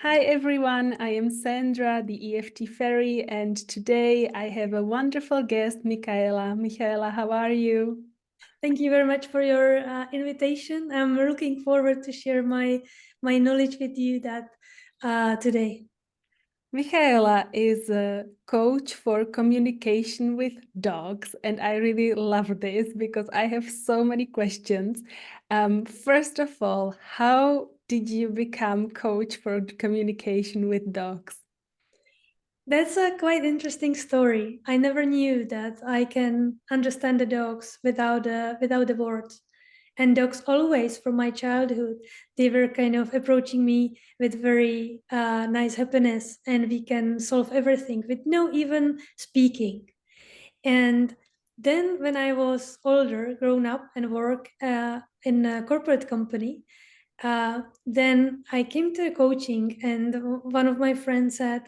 Hi everyone, I am Sandra, the EFT Fairy, and today I have a wonderful guest, Michaela. Michaela, how are you? Thank you very much for your invitation. I'm looking forward to share my knowledge with you that today. Michaela is a coach for communication with dogs, and I really love this because I have so many questions. First of all, how did you become coach for communication with dogs? That's a quite interesting story. I never knew that I can understand the dogs without the words. And dogs always, from my childhood, they were kind of approaching me with very nice happiness, and we can solve everything with no even speaking. And then when I was older, grown up and work in a corporate company, then I came to coaching, and one of my friends said,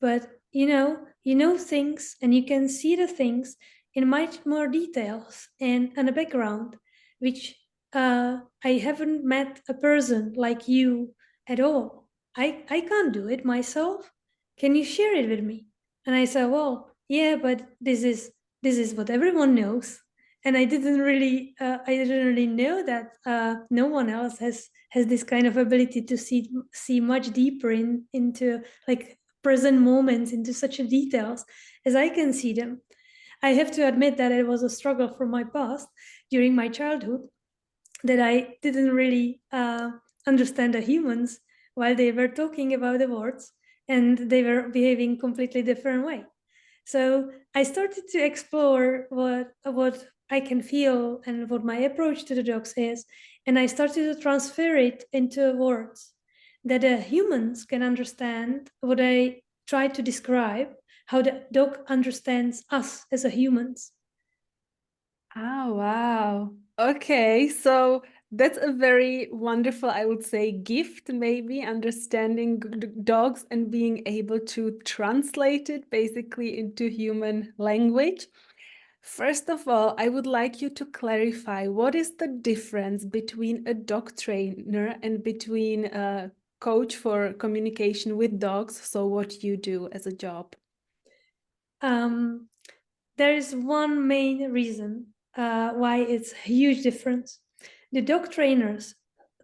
but you know things, and you can see the things in much more details and a background, which I haven't met a person like you at all. I can't do it myself. Can you share it with me? And I said, well, yeah, but this is what everyone knows. And I didn't really know that no one else has this kind of ability to see much deeper into like present moments, into such details as I can see them. I have to admit that it was a struggle from my past during my childhood, that I didn't really understand the humans while they were talking about the words, and they were behaving completely different way. So I started to explore what I can feel and what my approach to the dogs is, and I started to transfer it into words that the humans can understand what I try to describe, how the dog understands us as a humans. Oh, wow. Okay, so that's a very wonderful, I would say, gift, maybe understanding dogs and being able to translate it basically into human language. First of all, I would like you to clarify what is the difference between a dog trainer and between a coach for communication with dogs, so what you do as a job. Um, there is one main reason why it's a huge difference. The dog trainers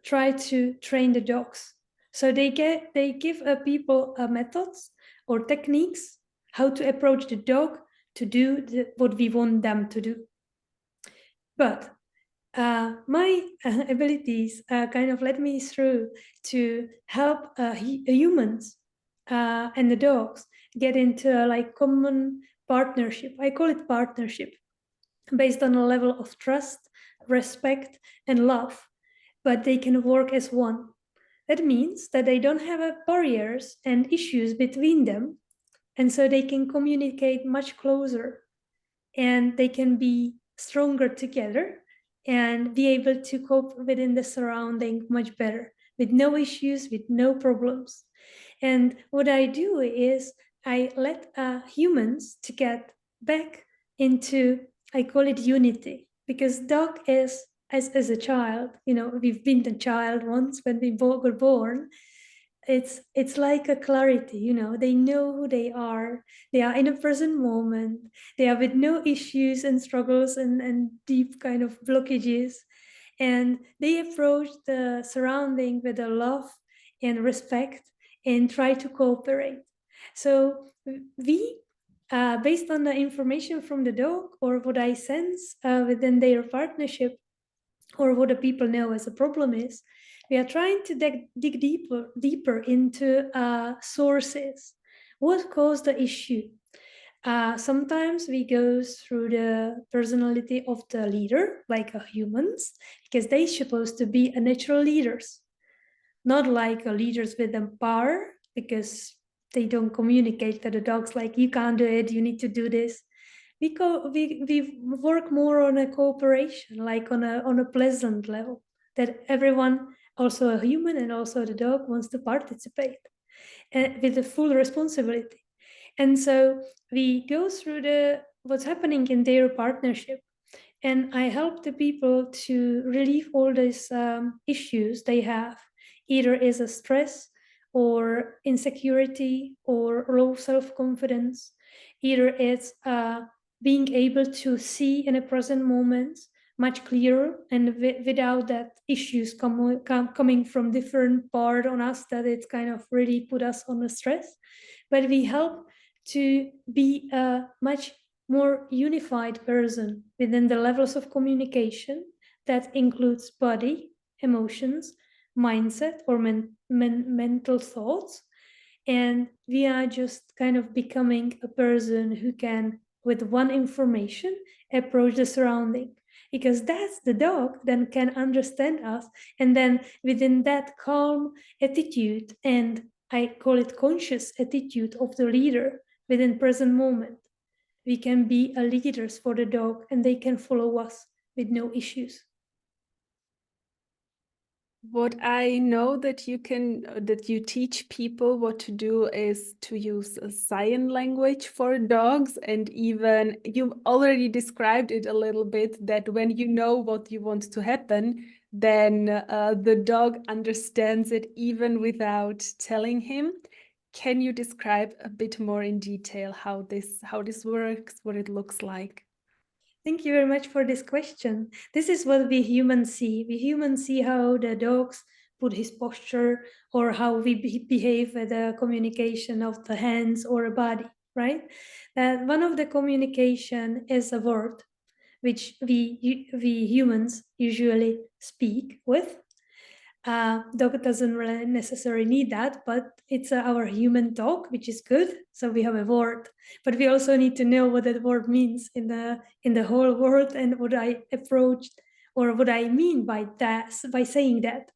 try to train the dogs, so they give people methods or techniques how to approach the dog to do what we want them to do. But my abilities kind of led me through to help humans and the dogs get into like common partnership. I call it partnership, based on a level of trust, respect, and love, but they can work as one. That means that they don't have barriers and issues between them, and so they can communicate much closer, and they can be stronger together and be able to cope within the surrounding much better, with no issues, with no problems. And what I do is I let humans to get back into, I call it unity, because dog is, as a child, we've been a child once when we were born. It's like a clarity, they know who they are in a present moment, they are with no issues and struggles and deep kind of blockages, and they approach the surrounding with a love and respect and try to cooperate. So we, based on the information from the dog or what I sense within their partnership, or what the people know as a problem is, we are trying to dig deeper into sources. What caused the issue? Sometimes we go through the personality of the leader, like humans, because they're supposed to be a natural leaders, not like leaders with power, because they don't communicate to the dogs like, you can't do it, you need to do this. We work more on a cooperation, like on a pleasant level, that everyone, also a human and also the dog, wants to participate with the full responsibility. And so we go through the what's happening in their partnership, and I help the people to relieve all these issues they have, either is a stress or insecurity or low self-confidence. Either it's being able to see in a present moment much clearer and without that issues coming from different part on us that it's kind of really put us on the stress. But we help to be a much more unified person within the levels of communication that includes body, emotions, mindset, or mental thoughts. And we are just kind of becoming a person who can, with one information, approach the surrounding. Because that's the dog then can understand us. And then within that calm attitude, and I call it conscious attitude of the leader within present moment, we can be a leaders for the dog and they can follow us with no issues. What I know that you teach people what to do is to use a sign language for dogs, and even you already described it a little bit that when you know what you want to happen, then the dog understands it even without telling him. Can you describe a bit more in detail how this works, what it looks like? Thank you very much for this question. This is what we humans see. We humans see how the dogs put his posture or how we behave with the communication of the hands or a body, right? That one of the communication is a word, which we humans usually speak with. Dog doesn't really necessarily need that, but it's our human talk, which is good. So we have a word, but we also need to know what that word means in the whole world and what I approached or what I mean by that, by saying that.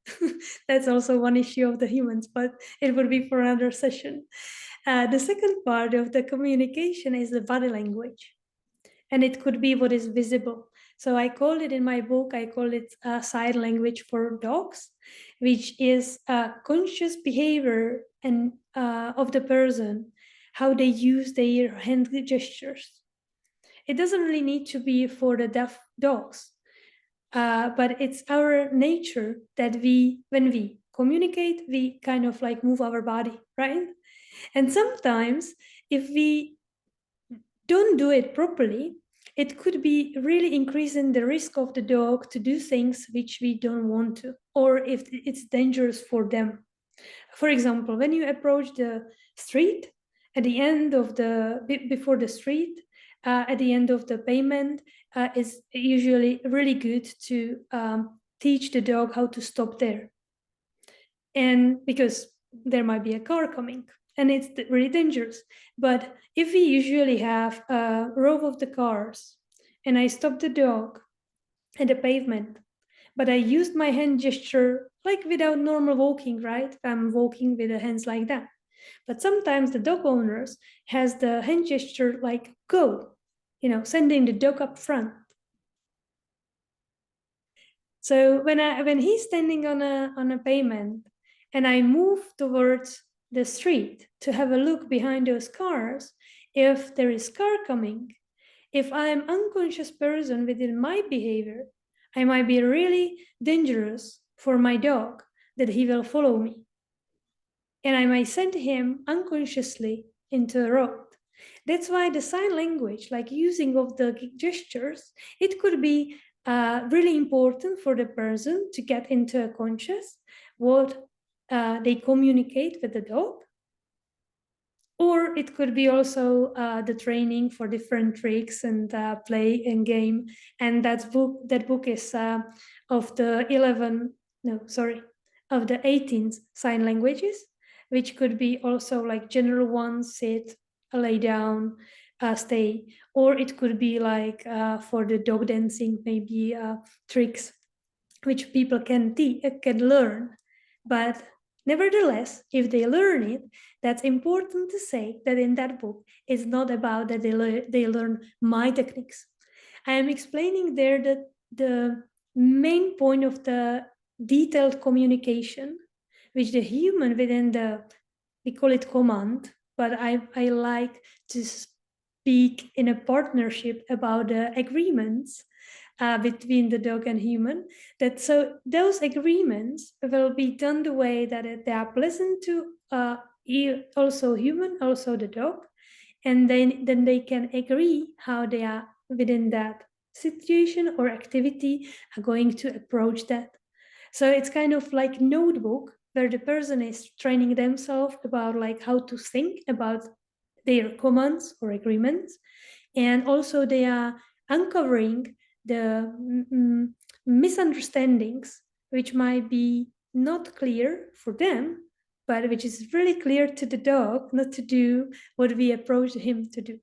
That's also one issue of the humans, but it would be for another session. The second part of the communication is the body language, and it could be what is visible. So I call it in my book, I call it sign language for dogs, which is a conscious behavior and of the person, how they use their hand gestures. It doesn't really need to be for the deaf dogs, but it's our nature that when we communicate, we kind of like move our body, right? And sometimes if we don't do it properly, it could be really increasing the risk of the dog to do things which we don't want to, or if it's dangerous for them. For example, when you approach the street, at the end of before the street, at the end of the pavement, it's usually really good to teach the dog how to stop there. And because there might be a car coming and it's really dangerous. But if we usually have a row of the cars and I stop the dog at the pavement, but I used my hand gesture like without normal walking, right? I'm walking with the hands like that. But sometimes the dog owners has the hand gesture like go, sending the dog up front. So when he's standing on a pavement and I move towards the street to have a look behind those cars, if there is car coming, if I am unconscious person within my behavior, I might be really dangerous for my dog that he will follow me. And I might send him unconsciously into a road. That's why the sign language, like using of the gestures, it could be really important for the person to get into a conscious what they communicate with the dog. Or it could be also the training for different tricks and play and game. And that book is of the 18th sign languages, which could be also like general ones: sit, lay down, stay, or it could be like for the dog dancing, maybe tricks which people can learn. But nevertheless, if they learn it, that's important to say that in that book, it's not about that they learn my techniques. I am explaining there that the main point of the detailed communication, which the human within we call it command, but I like to speak in a partnership about the agreements between the dog and human. That so those agreements will be done the way that they are pleasant to also human, also the dog, and then they can agree how they are within that situation or activity are going to approach that. So it's kind of like notebook where the person is training themselves about like how to think about their commands or agreements, and also they are uncovering the misunderstandings which might be not clear for them, but which is really clear to the dog not to do what we approach him to do.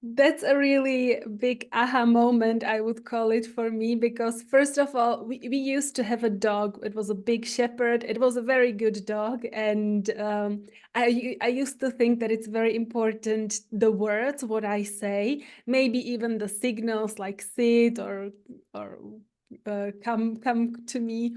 That's a really big aha moment, I would call it for me, because first of all, we used to have a dog. It was a big shepherd. It was a very good dog. And I used to think that it's very important, the words, what I say, maybe even the signals like sit or come to me.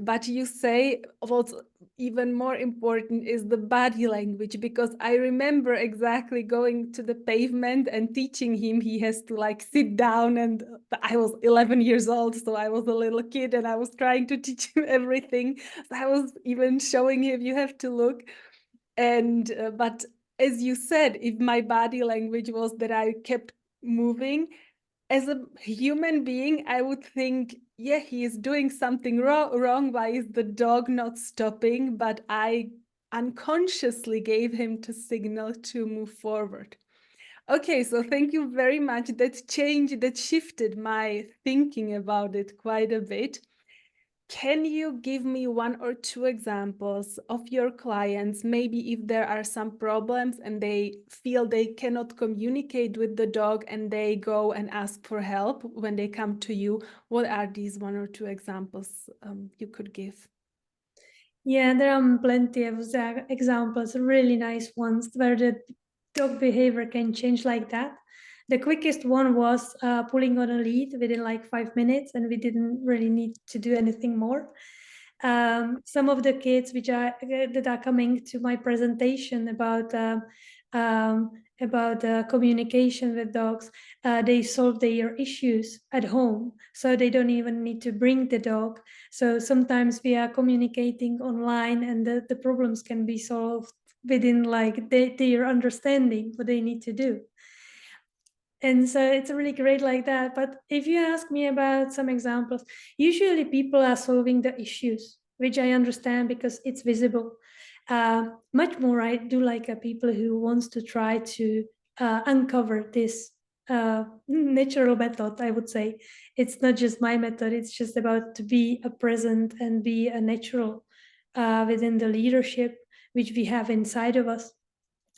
But you say what's even more important is the body language, because I remember exactly going to the pavement and teaching him he has to like sit down, and I was 11 years old, so I was a little kid and I was trying to teach him everything. So I was even showing him you have to look. And but as you said, if my body language was that I kept moving, as a human being, I would think, yeah, he is doing something wrong. Why is the dog not stopping? But I unconsciously gave him to signal to move forward. Okay, so thank you very much. That shifted my thinking about it quite a bit. Can you give me one or two examples of your clients, maybe if there are some problems and they feel they cannot communicate with the dog and they go and ask for help when they come to you? What are these one or two examples you could give? Yeah, there are plenty of examples, really nice ones where the dog behavior can change like that. The quickest one was pulling on a lead within like 5 minutes, and we didn't really need to do anything more. Some of the kids that are coming to my presentation um, about communication with dogs, they solve their issues at home, so they don't even need to bring the dog. So sometimes we are communicating online, and the problems can be solved within like their understanding what they need to do. And so it's really great like that. But if you ask me about some examples, usually people are solving the issues, which I understand because it's visible. Much more I do like people who wants to try to uncover this natural method. I would say it's not just my method, it's just about to be a present and be a natural within the leadership which we have inside of us.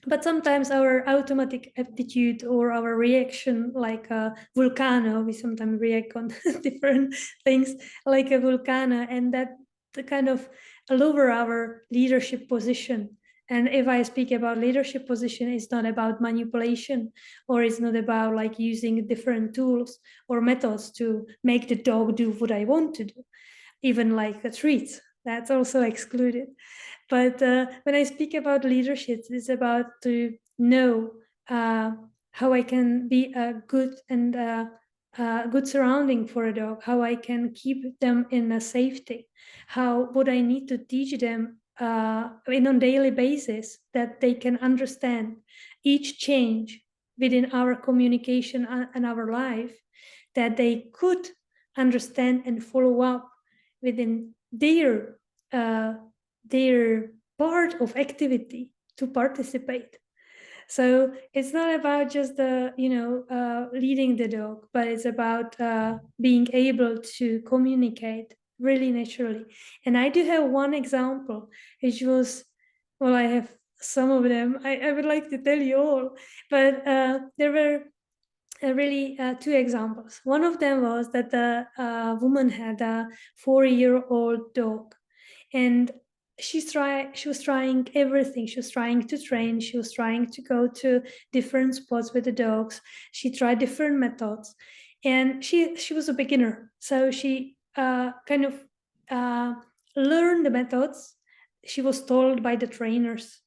But sometimes our automatic aptitude or our reaction, like a volcano, we sometimes react on different things like a volcano, and that the kind of lower our leadership position. And if I speak about leadership position, it's not about manipulation, or it's not about like using different tools or methods to make the dog do what I want to do, even like a treat. That's also excluded. But when I speak about leadership, it's about to know how I can be a good and good surrounding for a dog, how I can keep them in a safety, how what I need to teach them in on daily basis that they can understand each change within our communication and our life, that they could understand and follow up within uh, their part of activity to participate. So it's not about just the leading the dog, but it's about being able to communicate really naturally. And I do have one example, which was, well, I have some of them. I would like to tell you all, but there were really two examples. One of them was that the woman had a 4-year-old dog, and she was trying everything. She was trying to train, she was trying to go to different spots with the dogs, she tried different methods, and she was a beginner, so she kind of uh, learned the methods. She was told by the trainers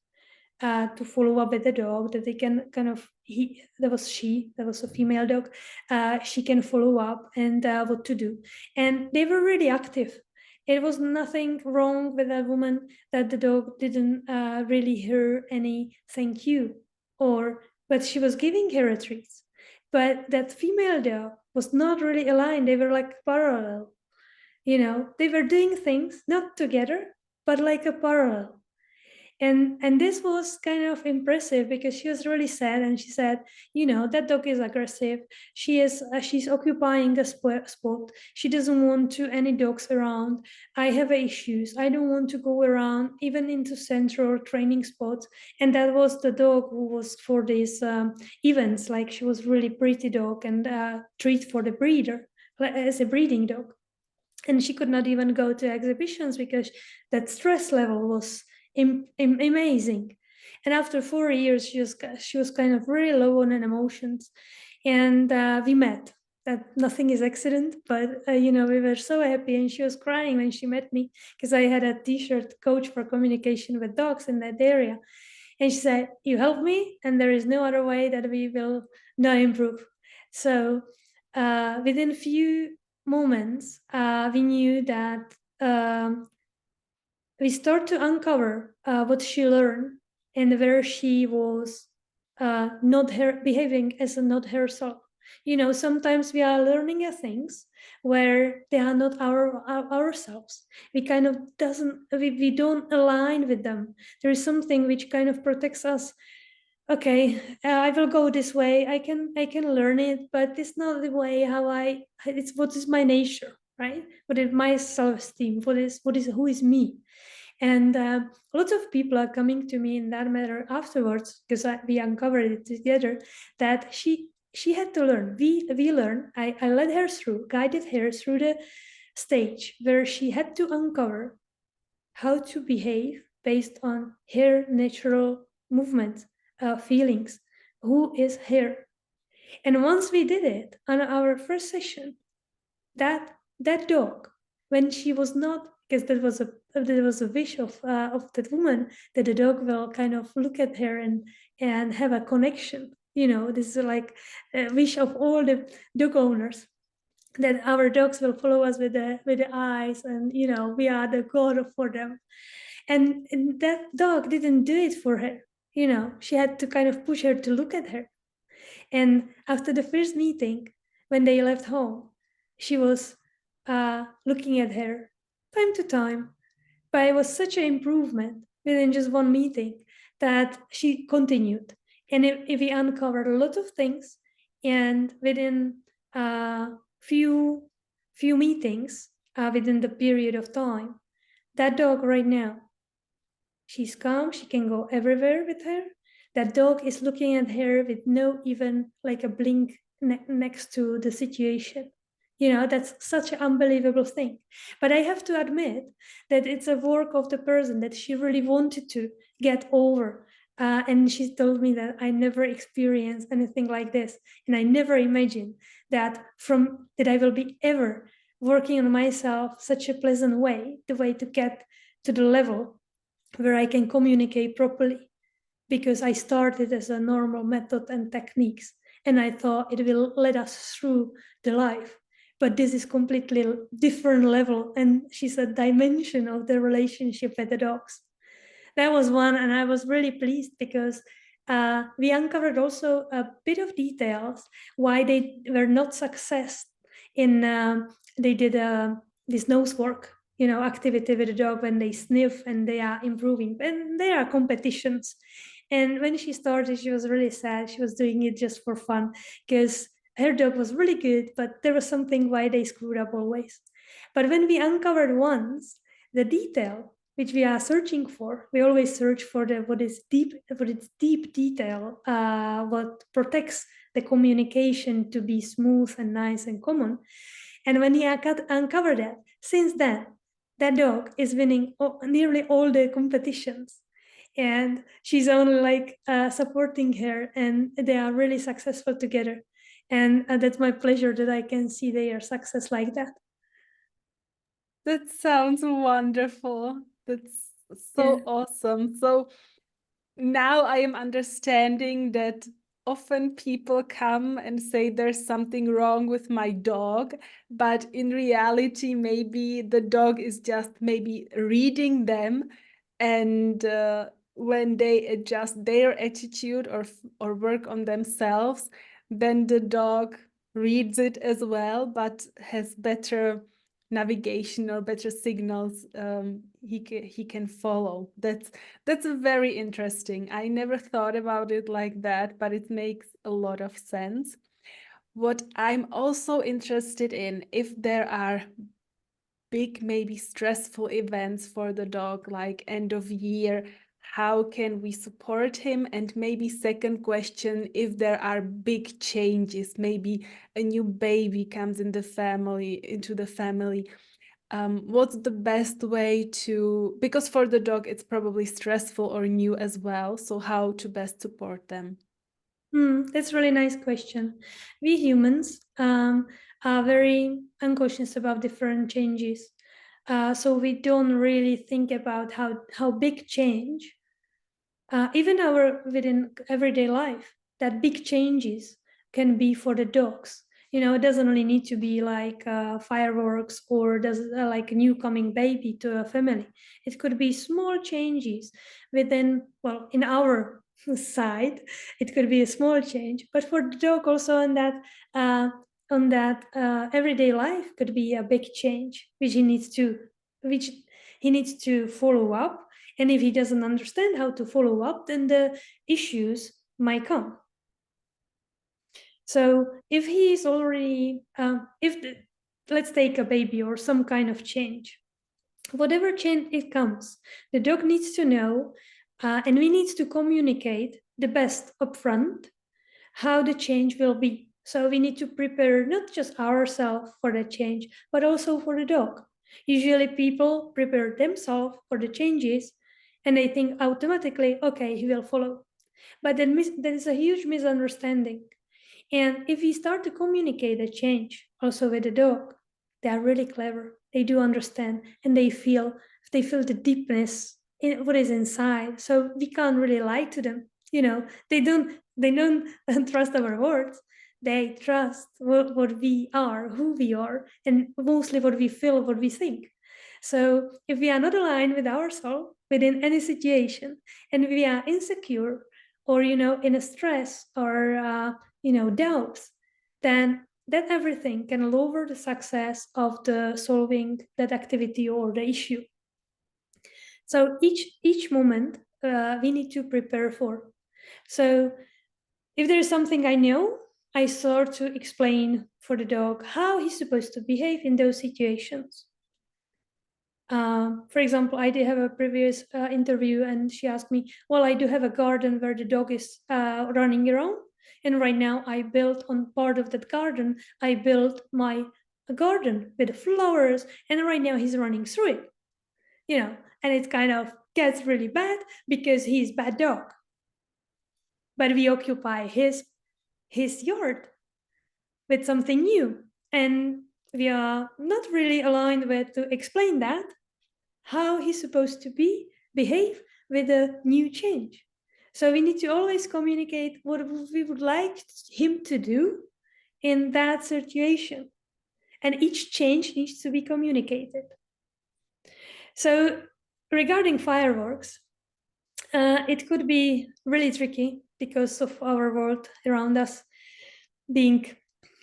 to follow up with the dog, that they can kind of that was a female dog, she can follow up and what to do. And they were really active. It was nothing wrong with that woman that the dog didn't really hear any thank you, or but she was giving her a treat. But that female dog was not really aligned. They were like parallel. They were doing things not together, but like a parallel. And this was kind of impressive because she was really sad, and she said, that dog is aggressive. She's occupying a spot. She doesn't want to any dogs around. I have issues. I don't want to go around even into central training spots. And that was the dog who was for these events. Like, she was really pretty dog and treat for the breeder, as a breeding dog. And she could not even go to exhibitions because that stress level was amazing. And after 4 years, she was kind of really low on emotions, and we met. That nothing is accident, but we were so happy, and she was crying when she met me because I had a T-shirt, coach for communication with dogs in that area, and she said, "You help me, and there is no other way that we will not improve." So within few moments, we knew that we start to uncover what she learned and where she was not her behaving as a not herself. Sometimes we are learning things where they are not ourselves. We kind of doesn't we don't align with them. There is something which kind of protects us. Okay, I will go this way. I can learn it, but it's not the way how it's what is my nature, right? What is my self-esteem? What is who is me? And lots of people are coming to me in that matter afterwards, because we uncovered it together, that she had to learn. We learned. I led her through, guided her through the stage where she had to uncover how to behave based on her natural movements, feelings, who is her. And once we did it on our first session, that dog, when she was not, because there was a wish of that woman, that the dog will kind of look at her and have a connection. This is like a wish of all the dog owners, that our dogs will follow us with the eyes, and we are the god for them. And that dog didn't do it for her. She had to kind of push her to look at her. And after the first meeting, when they left home, she was looking at her time to time. But it was such an improvement within just one meeting that she continued. And if we uncovered a lot of things, and within few few meetings, within the period of time, that dog right now, she's calm. She can go everywhere with her. That dog is looking at her with no even like a blink next to the situation. That's such an unbelievable thing. But I have to admit that it's a work of the person that she really wanted to get over. And she told me that I never experienced anything like this. And I never imagined that I will be ever working on myself such a pleasant way, the way to get to the level where I can communicate properly, because I started as a normal method and techniques, and I thought it will let us through the life. But this is completely different level, and she's a dimension of the relationship with the dogs. That was one, and I was really pleased because we uncovered also a bit of details why they were not success in. They did this nose work, activity with the dog when they sniff and they are improving, and there are competitions. And when she started, she was really sad. She was doing it just for fun because her dog was really good, but there was something why they screwed up always. But when we uncovered once the detail which we are searching for, we always search for what is deep detail, what protects the communication to be smooth and nice and common. And when he uncovered that, since then, that dog is winning nearly all the competitions, and she's only like supporting her, and they are really successful together. And that's my pleasure that I can see their success like that. That sounds wonderful. That's Yeah. so awesome. So now I am understanding that often people come and say there's something wrong with my dog, but in reality, maybe the dog is just maybe reading them, and when they adjust their attitude or work on themselves, then the dog reads it as well, but has better navigation or better signals he can follow. That's very interesting. I never thought about it like that, but it makes a lot of sense. What I'm also interested in, if there are big, maybe stressful events for the dog, like end of year, how can we support him? And maybe second question, if there are big changes, maybe a new baby comes in the family, into the family, what's the best way to, because for the dog it's probably stressful or new as well, so how to best support them? That's a really nice question. We humans are very unconscious about different changes. So we don't really think about how big change, even our within everyday life, that big changes can be for the dogs. It doesn't really need to be like fireworks or does like a new coming baby to a family. It could be small changes within, well, in our side, it could be a small change, but for the dog also uh, on that everyday life could be a big change, which he needs to follow up, and if he doesn't understand how to follow up, then the issues might come. So if he is already, let's take a baby or some kind of change, whatever change it comes, the dog needs to know, and we need to communicate the best upfront how the change will be. So we need to prepare not just ourselves for the change, but also for the dog. Usually people prepare themselves for the changes and they think automatically, okay, he will follow. But then there is a huge misunderstanding. And if we start to communicate the change also with the dog, they are really clever. They do understand and they feel the deepness in what is inside. So we can't really lie to them. They don't trust our words. They trust what we are, who we are, and mostly what we feel, what we think. So if we are not aligned with ourselves within any situation and we are insecure or in a stress or doubts, then that everything can lower the success of the solving that activity or the issue. So each moment we need to prepare for. So if there is something I know, I start to explain for the dog how he's supposed to behave in those situations. For example, I did have a previous interview, and she asked me, "Well, I do have a garden where the dog is running around, and right now I built on part of that garden. I built my garden with flowers, and right now he's running through it. And it kind of gets really bad because he's bad dog. But we occupy his yard with something new, and we are not really aligned with to explain that." How he's supposed to behave with a new change. So we need to always communicate what we would like him to do in that situation. And each change needs to be communicated. So regarding fireworks, it could be really tricky because of our world around us being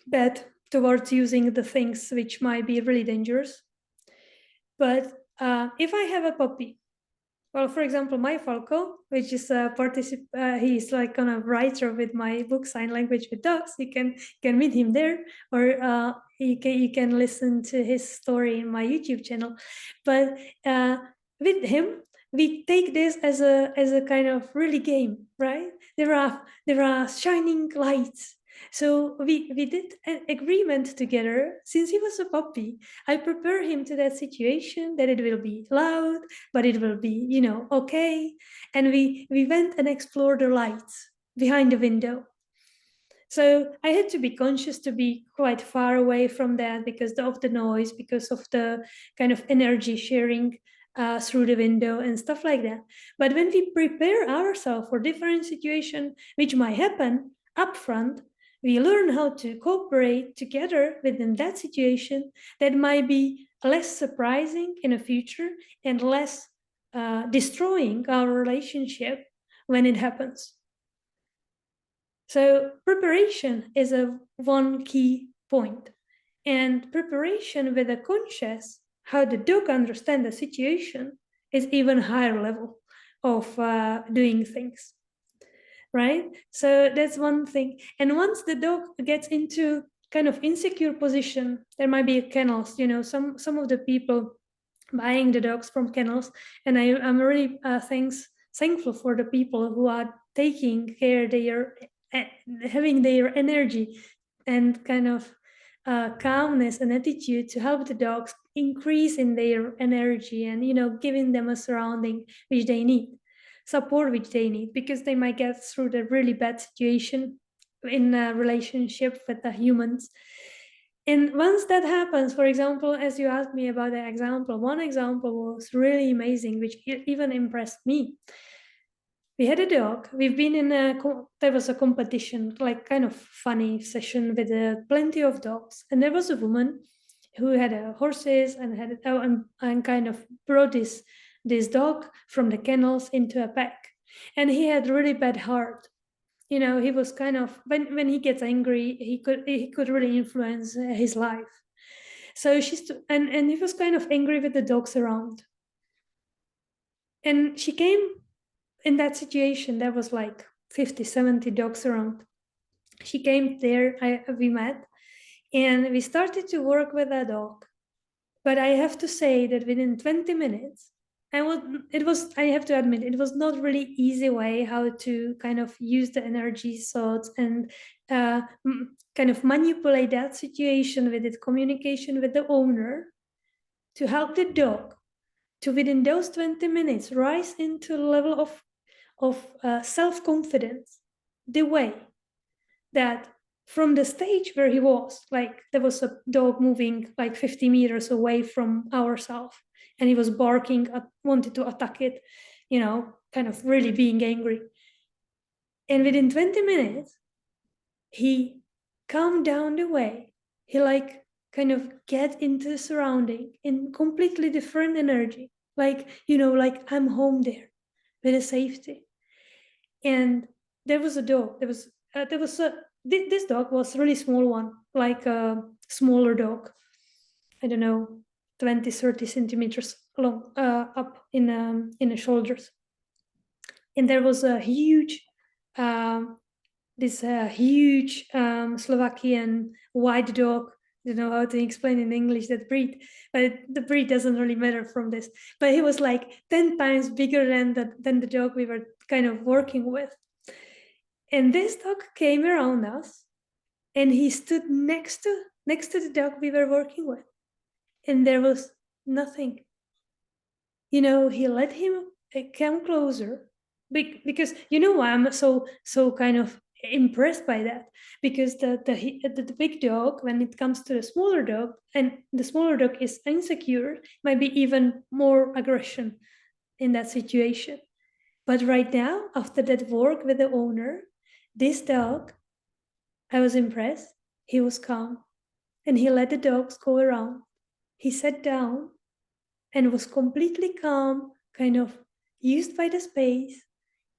bad towards using the things which might be really dangerous. But if I have a puppy, well, for example, my Falco, which is he's like kind of writer with my book Sign Language with Dogs. You can meet him there, or you can listen to his story in my YouTube channel. But with him, we take this as a kind of really game, right? There are shining lights. So we did an agreement together since he was a puppy. I prepare him to that situation that it will be loud, but it will be okay. And we went and explored the lights behind the window. So I had to be conscious to be quite far away from that because of the noise, because of the kind of energy sharing through the window and stuff like that. But when we prepare ourselves for different situation which might happen, upfront, we learn how to cooperate together within that situation that might be less surprising in the future and less destroying our relationship when it happens. So preparation is a one key point, and preparation with a conscious how the dog understand the situation is even higher level of doing things, right? So that's one thing. And once the dog gets into kind of insecure position, there might be kennels. You know, some of the people buying the dogs from kennels, and I'm really thankful for the people who are taking care their having their energy and kind of calmness and attitude to help the dogs increase in their energy, and giving them a surrounding which they need, support which they need, because they might get through the really bad situation in a relationship with the humans. And once that happens, for example, as you asked me about the example, one example was really amazing, which even impressed me. We had a dog. We've been in there was a competition, like kind of funny session with plenty of dogs. And there was a woman who had horses and and kind of brought this dog from the kennels into a pack. And he had really bad heart. He was kind of, when he gets angry, he could really influence his life. So and he was kind of angry with the dogs around. And she came in that situation. There was like 50-70 dogs around. She came there, we met, and we started to work with that dog. But I have to say that within 20 minutes, I have to admit, it was not really easy way how to kind of use the energy thoughts and kind of manipulate that situation with its communication with the owner to help the dog to, within those 20 minutes, rise into the level of self-confidence, the way that from the stage where he was, like there was a dog moving like 50 meters away from ourselves, and he was barking, wanted to attack it, kind of really being angry. And within 20 minutes, he calmed down the way. He like kind of get into the surrounding in completely different energy. Like, like I'm home there with a safety. And there was a dog. This dog was a really small one, like a smaller dog. I don't know, 20-30 centimeters long, up in the shoulders. And there was a huge, huge Slovakian white dog. I don't know how to explain in English that breed, but the breed doesn't really matter from this. But he was like 10 times bigger than the dog we were kind of working with. And this dog came around us, and he stood next to the dog we were working with, and there was nothing. He let him come closer, because I'm so kind of impressed by that, because the big dog, when it comes to the smaller dog, and the smaller dog is insecure, might be even more aggression in that situation. But right now, after that work with the owner, this dog, I was impressed. He was calm, and he let the dogs go around. He sat down and was completely calm, kind of used by the space,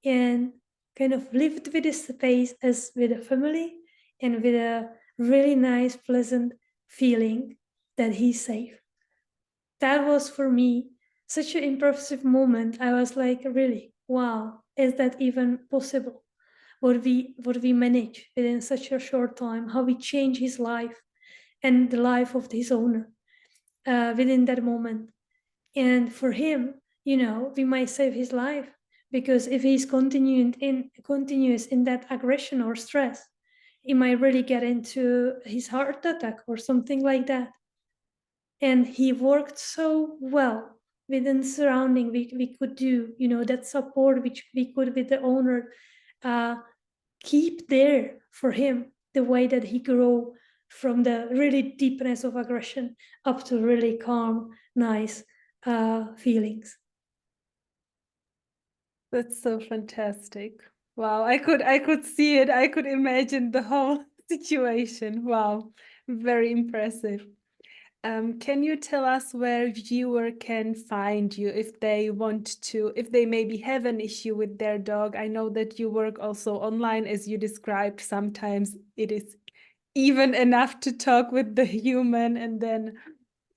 and kind of lived with the space as with a family, and with a really nice, pleasant feeling that he's safe. That was for me such an impressive moment. I was like, really, wow, is that even possible? What we manage within such a short time, how we change his life and the life of his owner within that moment. And for him, we might save his life, because if he's continuous in that aggression or stress, he might really get into his heart attack or something like that. And he worked so well within surrounding we could do, that support which we could with the owner, keep there for him, the way that he grew from the really deepness of aggression up to really calm, nice feelings. That's so fantastic. Wow, I could see it. I could imagine the whole situation. Wow, very impressive. Can you tell us where viewer can find you if they want to, if they maybe have an issue with their dog? I know that you work also online, as you described. Sometimes it is even enough to talk with the human, and then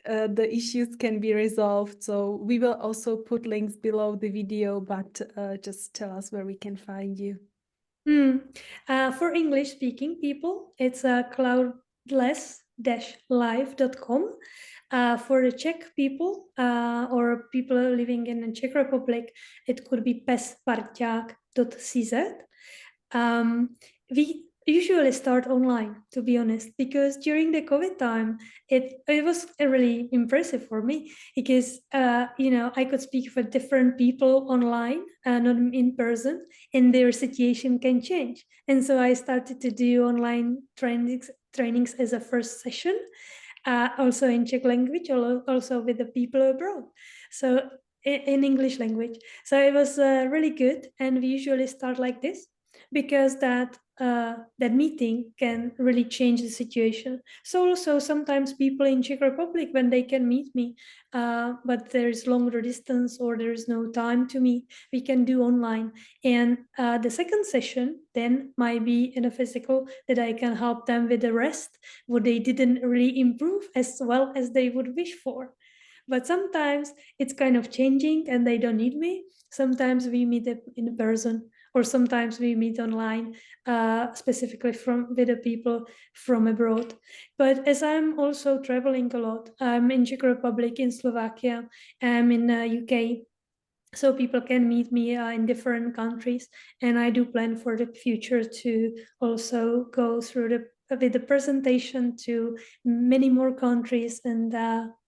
the issues can be resolved. So we will also put links below the video, but just tell us where we can find you. For English speaking people, it's cloudless-live.com. For the Czech people or people living in the Czech Republic, it could be pesparťák.cz. We usually start online, to be honest, because during the COVID time, it was really impressive for me because I could speak with different people online, not in person, and their situation can change. And so I started to do online trainings as a first session, also in Czech language, also with the people abroad. So in English language. So it was really good, and we usually start like this because that meeting can really change the situation. So also sometimes people in Czech Republic, when they can meet me, but there's longer distance or there's no time to meet, we can do online. And the second session then might be in a physical, that I can help them with the rest, what they didn't really improve as well as they would wish for. But sometimes it's kind of changing and they don't need me. Sometimes we meet in person, or sometimes we meet online, specifically with the people from abroad. But as I'm also traveling a lot, I'm in Czech Republic, in Slovakia, I'm in UK, so people can meet me in different countries, and I do plan for the future to also go through with the presentation to many more countries and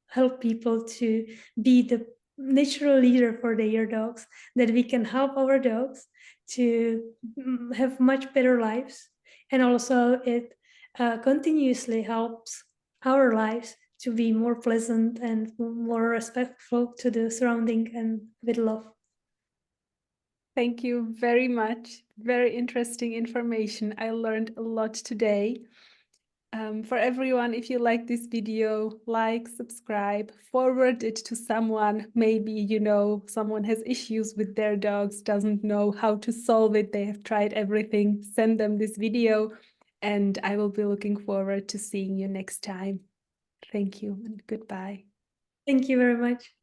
help people to be the natural leader for their dogs, that we can help our dogs to have much better lives, and also it continuously helps our lives to be more pleasant and more respectful to the surrounding and with love. Thank you very much. Very interesting information. I learned a lot today. For everyone, if you like this video, like, subscribe, forward it to someone. Maybe, someone has issues with their dogs, doesn't know how to solve it. They have tried everything. Send them this video, and I will be looking forward to seeing you next time. Thank you and goodbye. Thank you very much.